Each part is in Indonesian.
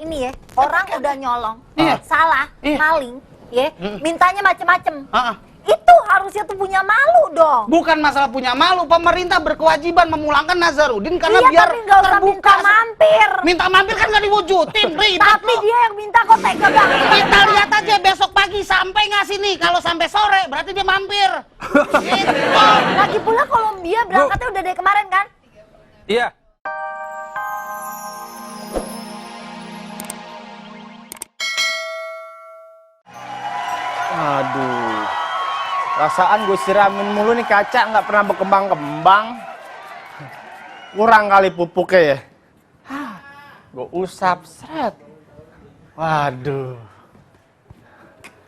ini ya, orang udah nyolong, salah, maling, ya, mintanya macem-macem. Itu harusnya tuh punya malu dong. Bukan masalah punya malu, pemerintah berkewajiban memulangkan Nazarudin karena iya, biar tapi nggak usah terbuka. minta mampir. Minta mampir kan nggak diwujudin, ribet Tapi loh. dia yang minta kok tega banget. Kita lihat aja besok pagi sampai nggak sini. Kalau sampai sore berarti dia mampir. Gitu. Lagi pula Kolombia berangkatnya udah dari kemarin kan? Iya. Aduh, rasaan gue siramin mulu nih kaca nggak pernah berkembang-kembang. Kurang kali pupuknya ya. Gue usap seret. Waduh.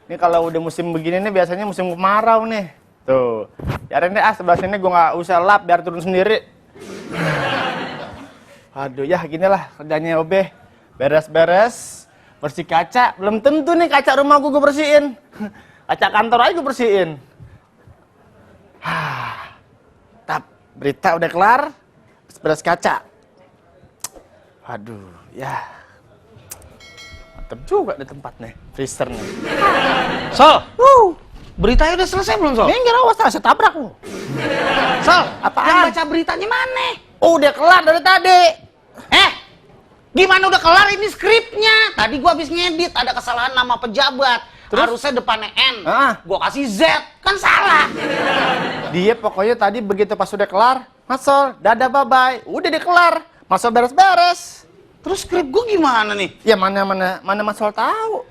Ini kalau udah musim begini nih biasanya musim kemarau nih. Tuh, biarin deh sebelah sini gue nggak usah lap biar turun sendiri. Aduh ya ginilah kerjanya OB. Beres-beres, bersih kaca. Belum tentu nih kaca rumah gue bersihin. Kaca kantor aja gue bersihin. Tap, berita udah kelar. Beres kaca. Waduh, ya. Mantep juga di tempat nih, freezer nih. Sol, beritanya udah selesai belum, Sol? Minggir awas, saya tabrak lu. Sol, Apaan? yang baca beritanya mana? Oh, udah kelar dari tadi. Gimana udah kelar ini skripnya? Tadi gua habis ngedit, ada kesalahan nama pejabat. Harusnya depannya N, gua kasih Z, kan salah. Dia pokoknya tadi begitu pas udah kelar, Masol, dadah bye-bye. Udah dia kelar, Masol beres-beres. Terus skrip gua gimana nih? Ya mana Masol tahu.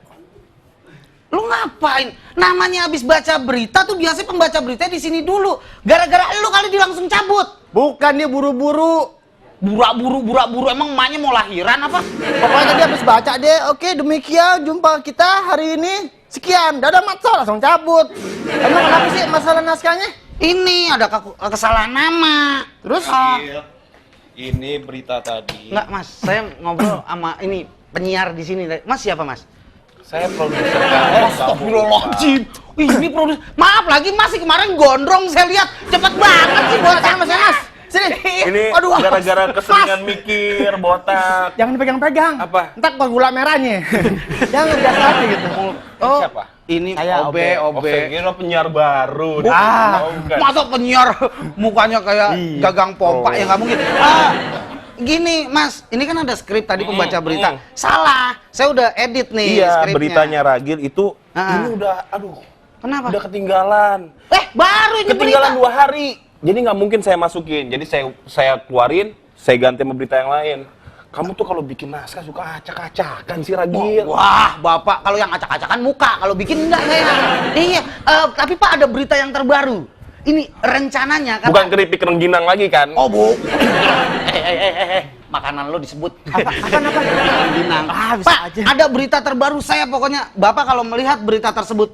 Lu ngapain? Namanya habis baca berita tuh biasanya pembaca berita di sini dulu. Gara-gara lu kali dia langsung cabut. Bukan dia buru-buru. Burak-buru emang emaknya mau lahiran apa? Pokoknya tadi habis baca deh. Oke, demikian jumpa kita hari ini. Sekian, dadah Masol, langsung cabut. Emang kenapa sih masalah naskahnya? Ini ada kesalahan nama. Terus? Ini berita tadi. Enggak, Mas. Saya ngobrol sama ini penyiar di sini. Mas siapa, Mas? Saya produser kamu. Astagfirullahaladzim. Ini produser. Maaf lagi Mas, kemarin gondrong saya lihat. Cepet banget sih buatan Mas. Sini. Ini gara-gara keseringan mikir, botak. Jangan dipegang-pegang. Apa? Entar kok gula merahnya. Jangan biasa aja gitu. Oh, siapa? ini Saya OB. Saya kira penyiar baru. Bukan. Masa penyiar mukanya kayak gagang pompa ya nggak mungkin. Gini Mas, ini kan ada skrip tadi pembaca berita. Salah, saya udah edit nih Iya, skripnya. beritanya Ragil itu ini udah, Kenapa? udah ketinggalan. Baru ini Ketinggalan berita. 2 hari. Jadi nggak mungkin saya masukin. Jadi saya keluarin, saya ganti sama berita yang lain. Kamu tuh kalau bikin naskah suka acak-acakan sih Ragil. Wah, Bapak kalau yang acak-acakan muka, kalau bikin enggak saya. Iya, tapi Pak ada berita yang terbaru. Ini rencananya Bukan keripik rengginang lagi kan? Oh, Bu. Makanan lo disebut. Apa? Rengginang. Bisa Pak, aja. ada berita terbaru saya pokoknya. Bapak kalau melihat berita tersebut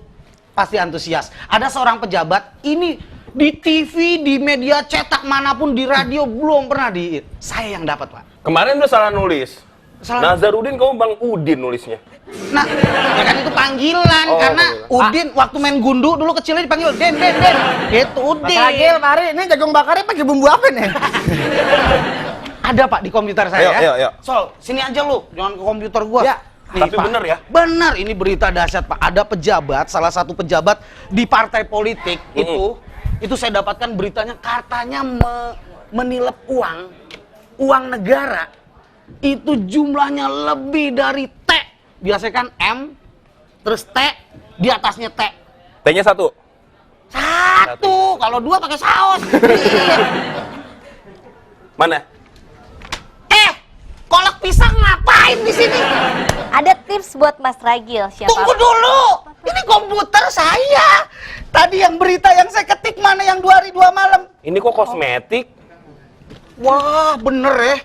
pasti antusias. Ada seorang pejabat ini di TV, di media cetak manapun, di radio belum pernah saya yang dapat, Pak. Kemarin udah salah nulis. Salah. Nazarudin kamu Bang Udin nulisnya. Nah, ya kan itu panggilan karena panggilan. Udin waktu main gundu dulu kecilnya dipanggil Den. Itu Udin. Mas Ragil, mari ini jagung bakarnya pakai bumbu apa nih? Ada Pak di komputer saya. Ayo. Sol, sini aja lu, jangan ke komputer gua. Ya. Nih, Tapi Pak. bener ya? Bener, ini berita dahsyat Pak. Ada pejabat, salah satu pejabat di partai politik itu saya dapatkan beritanya katanya menilep uang negara itu jumlahnya lebih dari T. Biasanya kan M, terus T, di atasnya T. T-nya 1. Satu, kalau 2 pakai saus. Iya. Mana? Kolak pisang ngapain di sini? Ada tips buat Mas Ragil, siapa? Tunggu dulu, ini komputer saya. Tadi yang berita yang saya ketik mana yang 2 hari 2 malam? Ini kok kosmetik? Wah, bener ya.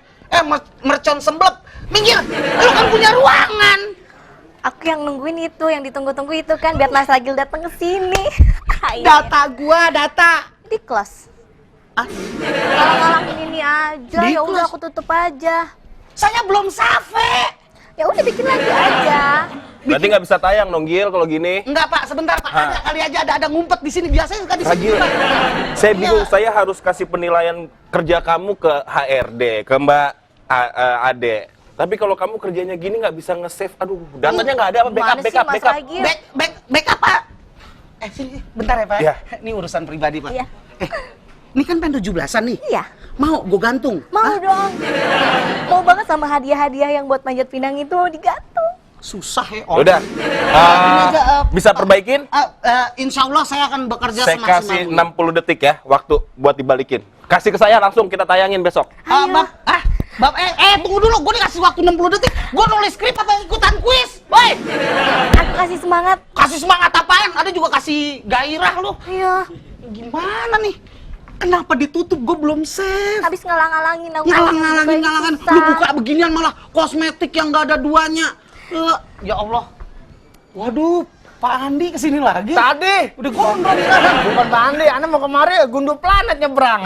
Mercon semblep. Minggir, lu kan punya ruangan. Aku yang nungguin itu, yang ditunggu-tunggu itu kan biar Mas Ragil datang ke sini. Data gua, data. Di kelas. Ngalang-ngalangin ini aja, Di ya udah kelas? aku tutup aja. Saya belum save. Ya udah bikin lagi aja. Berarti nggak bisa tayang dong Gil kalau gini. Enggak Pak, sebentar Pak. Ada kali aja ada ngumpet di sini. Biasanya suka di sini. Ragil, Pak. saya Iya. bingung. Saya harus kasih penilaian kerja kamu ke HRD, ke Mbak Ade. Tapi kalau kamu kerjanya gini nggak bisa nge-save, aduh, datanya nggak ada apa Gimana sih, Mas Ragil? Backup Pak. Sini, bentar ya Pak. Iya. Ini urusan pribadi Pak. Iya. Ini kan pengen 17-an nih. Iya. Mau gue gantung? Mau dong. Mau banget sama hadiah-hadiah yang buat manjat pinang itu mau digantung. Susah ya. Udah, bisa perbaikin? Insya Allah saya akan bekerja Saya kasih semaksimal. 60 detik ya, waktu buat dibalikin. Kasih ke saya langsung, kita tayangin besok. Tunggu dulu, gue dikasih waktu 60 detik. Gue nulis skrip atau ikutan kuis? Woi, Aku kasih semangat. kasih semangat apaan? Ada juga kasih gairah lu. Iya. Gimana nih? Kenapa ditutup? Gue belum save. Habis ngalang-ngalangin aku. Ngalang-ngalangin. Lu buka beginian malah kosmetik yang nggak ada duanya. Ya Allah. Waduh, Pak Andi kesini lagi. Tadi Udah gondrong sekarang. bukan Pak Andi, Anda mau kemari gunduh planet nyebrang.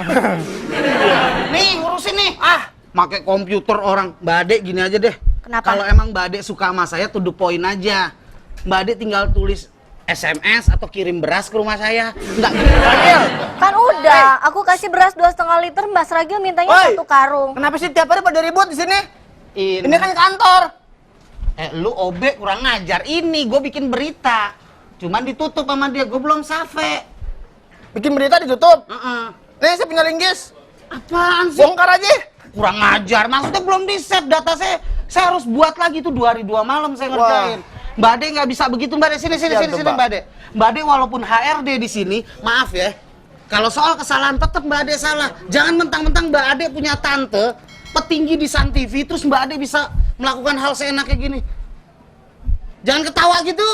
Nih, ngurusin nih. Pakai komputer orang. Mbak Ade gini aja deh. Kenapa? Kalau emang Mbak Ade suka sama saya, to the point aja. Mbak Ade tinggal tulis SMS atau kirim beras ke rumah saya. Enggak gitu, Ragil. Kan udah, aku kasih beras 2,5 liter, Mas Ragil mintanya Woi. 1 karung. Kenapa sih tiap hari pada ribut di sini? Ini Ini kan kantor. lu OB kurang ngajar. Ini gue bikin berita. Cuman ditutup sama dia, gue belum save. Bikin berita ditutup. Heeh. Nih saya punya linggis. Apaan sih? Bongkar aja. Kurang ngajar. Maksudnya belum di-save data saya. Saya harus buat lagi tuh 2 hari 2 malam saya ngerjain. Mbak Ade nggak bisa begitu, Mbak Ade. Sini Ya, sini coba. Mbak Ade. Mbak Ade walaupun HRD di sini, maaf ya. Kalau soal kesalahan tetap Mbak Ade salah. Jangan mentang-mentang Mbak Ade punya tante petinggi di Sun TV, terus Mbak Ade bisa melakukan hal seenaknya gini. Jangan ketawa gitu.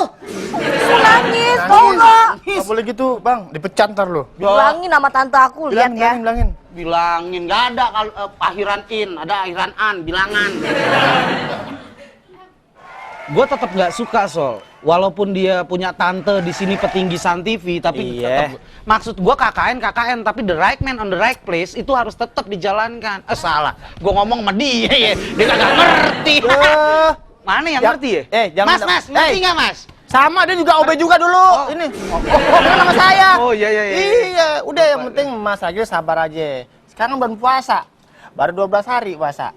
Nangis, tau nggak? Nggak boleh gitu, Bang. Dipecat ntar lu. Bilangin nama tante aku, lihat ya. Bilangin. Bilangin, nggak ada kalau akhiran in, ada akhiran an, bilangan. Gue tetap nggak suka Sol, walaupun dia punya tante di sini petinggi Sun TV, tapi Iya. tetap, maksud gue KKN, tapi the right man on the right place itu harus tetap dijalankan. Salah, gue ngomong sama dia ya, dia kagak ngerti. Mana yang ngerti ya? Jangan. Mas, ngerti nggak Mas? Sama dia juga OB juga dulu. Oh. Ini. Bukan nama saya. Oh, iya. Iya, udah yang penting Mas Ragil sabar aja. Sekarang bulan puasa. Baru 12 hari puasa.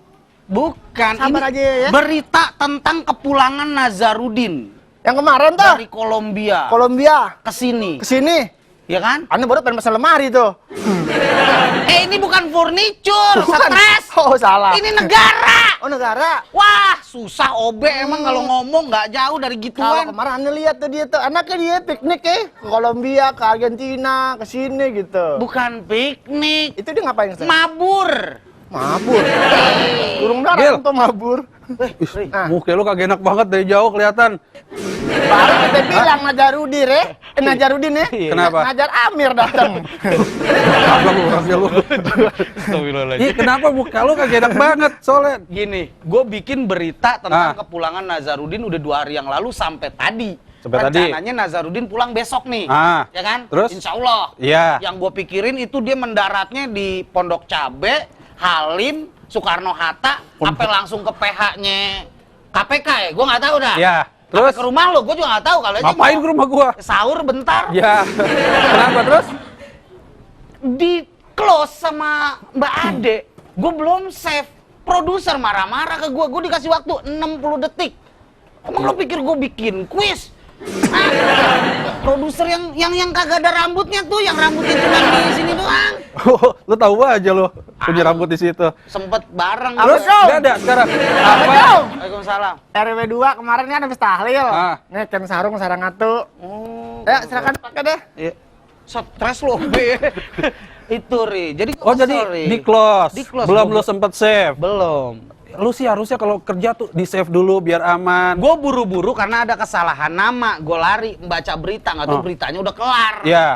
Bukan, Sabar ini aja ya. berita tentang kepulangan Nazarudin Yang kemarin tuh dari Kolombia Kolombia ke sini, kesini. ya kan? Anda baru pengen pesan lemari tuh. Ini bukan furniture, Bukan. stres. Oh, salah. Ini negara. Oh, negara. Wah, susah OB emang kalau ngomong nggak jauh dari Kalau gituan. kemarin Anda lihat tuh dia tuh, anaknya dia piknik ke Kolombia, ke Argentina, ke sini gitu. Bukan piknik, Itu dia ngapain sekarang? mabur. Mabur. Burung Gil. darah untuk mabur. Muka lu kagak enak banget dari jauh kelihatan. Baru kita bilang Najarudin ya. Najarudin ya. Kenapa? Najar Amir datang. Iya, kenapa muka lu kagak enak banget soalnya? Gini, gue bikin berita tentang Ah. kepulangan Nazarudin udah 2 hari yang lalu sampai tadi. Sampai tadi. Rencananya Nazarudin pulang besok nih, Ah. ya kan? Terus? Insya Allah. Iya. Yang gue pikirin itu dia mendaratnya di Pondok Cabe, Halim, Soekarno Hatta, apa langsung ke PH-nya KPK ya? Gue nggak tahu dah. Iya. Terus Terus ke rumah lo, gue juga nggak tahu kalau aja ngapain mau ke rumah gua? sahur bentar. Ya. Kenapa terus? Di close sama Mbak Ade, gue belum save. Produser marah-marah ke gue dikasih waktu 60 detik. Emang lo pikir gue bikin kuis? Produser yang kagak ada rambutnya tuh, yang rambutnya cuma di sini doang. Lu tahu aja lu punya rambut di situ. Sempet bareng. Terus gitu. enggak ada sekarang. Apa? Waalaikumsalam. RW 2 kemarin kan habis tahlil. Ah. Nih kan sarung sarang atu. Oh, Ya, silakan pakai deh. iya. Stres lo, Be. Itu, Ri. Jadi Oh, jadi di close. Di close. Belum Gua- lu sempet save. Belum. Lu sih harusnya kalau kerja tuh di save dulu biar aman. Gue buru-buru karena ada kesalahan nama. Gue lari membaca berita, nggak tahu Oh. beritanya udah kelar. Ya.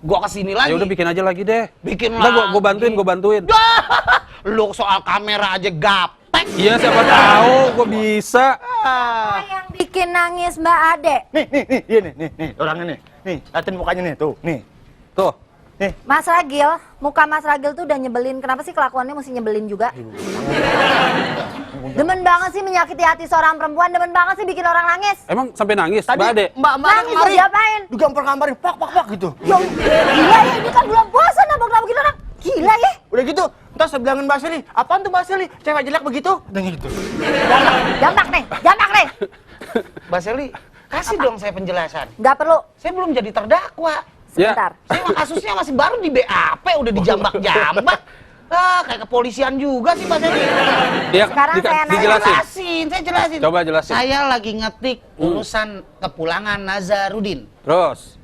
Gue kesini lagi. Ya udah bikin aja lagi deh. Bikin Ntar lagi. gua bantuin. Lu soal kamera aja gaptek. Iya, siapa tahu gua bisa. Yang bikin nangis Mbak Ade. Nih, nih, orangnya nih. Nih, liatin mukanya nih, tuh, nih. Tuh. Nih. Mas Ragil, muka Mas Ragil tuh udah nyebelin. Kenapa sih kelakuannya mesti nyebelin juga? Demen banget sih menyakiti hati seorang perempuan. Demen banget sih bikin orang nangis. Emang sampai nangis, Tadi Mbak Ade? Mbak Nangis mau diapain? digampar-gamparin, pak gitu. Gila ya, ini kan bulan puasa nabok-nabok gitu orang. Gila ya. Udah gitu, Terus saya bilangin Mbak Seli, apaan tuh Mbak Seli? Cewek jelek begitu? Dan gitu. Jambak nih, jambak nih. Mbak Seli, kasih dong saya penjelasan. Nggak perlu. Saya belum jadi terdakwa. Sebentar. Saya mah kasusnya masih baru di BAP, udah dijambak-jambak. Kayak kepolisian juga sih Mbak Seli. Dia Sekarang saya nanya. Saya jelasin. Coba jelasin. Saya lagi ngetik urusan kepulangan Nazarudin. Terus.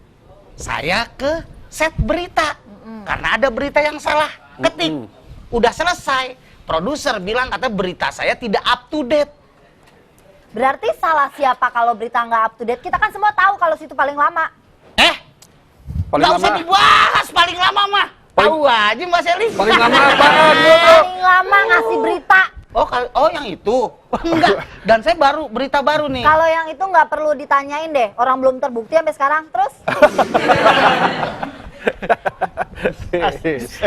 Saya ke set berita. Karena ada berita yang salah ketik. Udah selesai. Produser bilang kata berita saya tidak up to date. Berarti salah siapa kalau berita nggak up to date? Kita kan semua tahu kalau situ paling lama. Paling Nggak lama. usah dibahas paling lama mah. Tahu aja Mbak Seli. Paling lama apaan? Paling lama ngasih berita. Oh yang itu. Enggak. Dan saya berita baru nih. Kalau yang itu nggak perlu ditanyain deh. Orang belum terbukti sampai sekarang. Terus?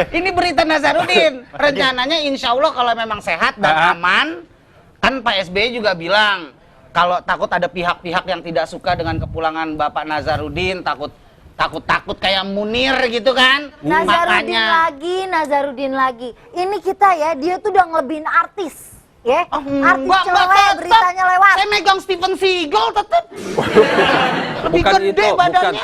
Ini berita Nazarudin. Rencananya insya Allah kalau memang sehat dan aman, kan Pak SBY juga bilang kalau takut ada pihak-pihak yang tidak suka dengan kepulangan Bapak Nazarudin, takut kayak Munir gitu kan. Nazarudin lagi. Ini kita ya, dia tuh udah ngelebihin artis. Ya, artis Mbak, cewek beritanya lewat. Saya megang Steven Seagal tetep. Lebih Bukan gede itu, badannya.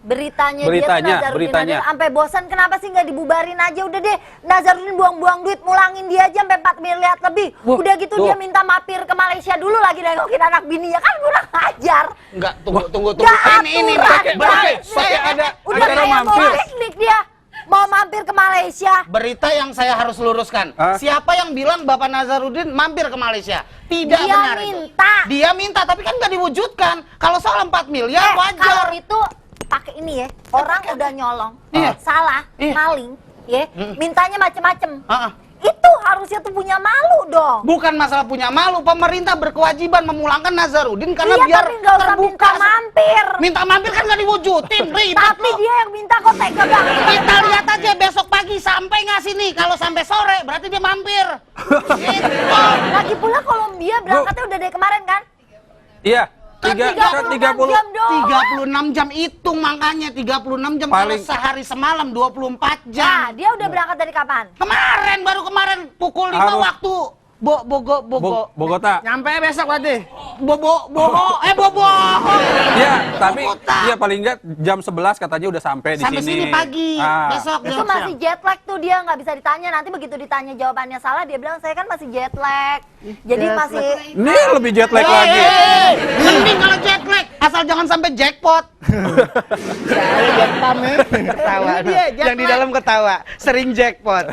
Beritanya dia tuh Nazarudin aja sampai bosan, kenapa sih nggak dibubarin aja? Udah deh, Nazarudin buang-buang duit, mulangin dia aja sampai 4 miliar lebih. Udah gitu dia minta mampir ke Malaysia dulu lagi nengokin anak bininya, kan kurang ajar. Enggak, tunggu. Ini. Saya ada Udah acara kayak mau mampir. piknik dia. Mau mampir ke Malaysia. Berita yang saya harus luruskan. Siapa yang bilang Bapak Nazarudin mampir ke Malaysia? Tidak Dia benar minta. itu. Dia minta, tapi kan nggak diwujudkan. Kalau soal 4 miliar wajar. Kalau itu pakai ini ya, orang udah nyolong, salah, maling, ya, mintanya macem-macem. Itu harusnya tuh punya malu dong. Bukan masalah punya malu, pemerintah berkewajiban memulangkan Nazarudin karena Iya, biar tapi nggak usah terbuka. minta mampir. Minta mampir kan nggak diwujudin, ribet Tapi loh. dia yang minta kok tega banget. Kita lihat aja besok pagi sampai nggak sini. Kalau sampai sore berarti dia mampir. Gitu. Lagi pula Kolombia berangkatnya udah dari kemarin kan? Iya. Kan 36 jam dong. 36 jam hitung makanya 36 jam kalau Paling- sehari semalam 24 Nah, jam. dia udah berangkat dari kapan? Baru kemarin pukul 5 Harus- waktu Bogota. Nyampe besok berarti. Bobo. Iya, tapi Bogota. dia paling enggak jam 11 katanya udah sampai di Sampai sini. sini pagi. Besok Itu masih jet lag tuh, dia nggak bisa ditanya. Nanti begitu ditanya jawabannya salah, dia bilang saya kan masih jet lag. Jadi masih Ini lebih jet lag lagi. Mending kalau jet lag, asal jangan sampai jackpot. Ketawa. Ini dia, Yang di dalam ketawa. Sering jackpot.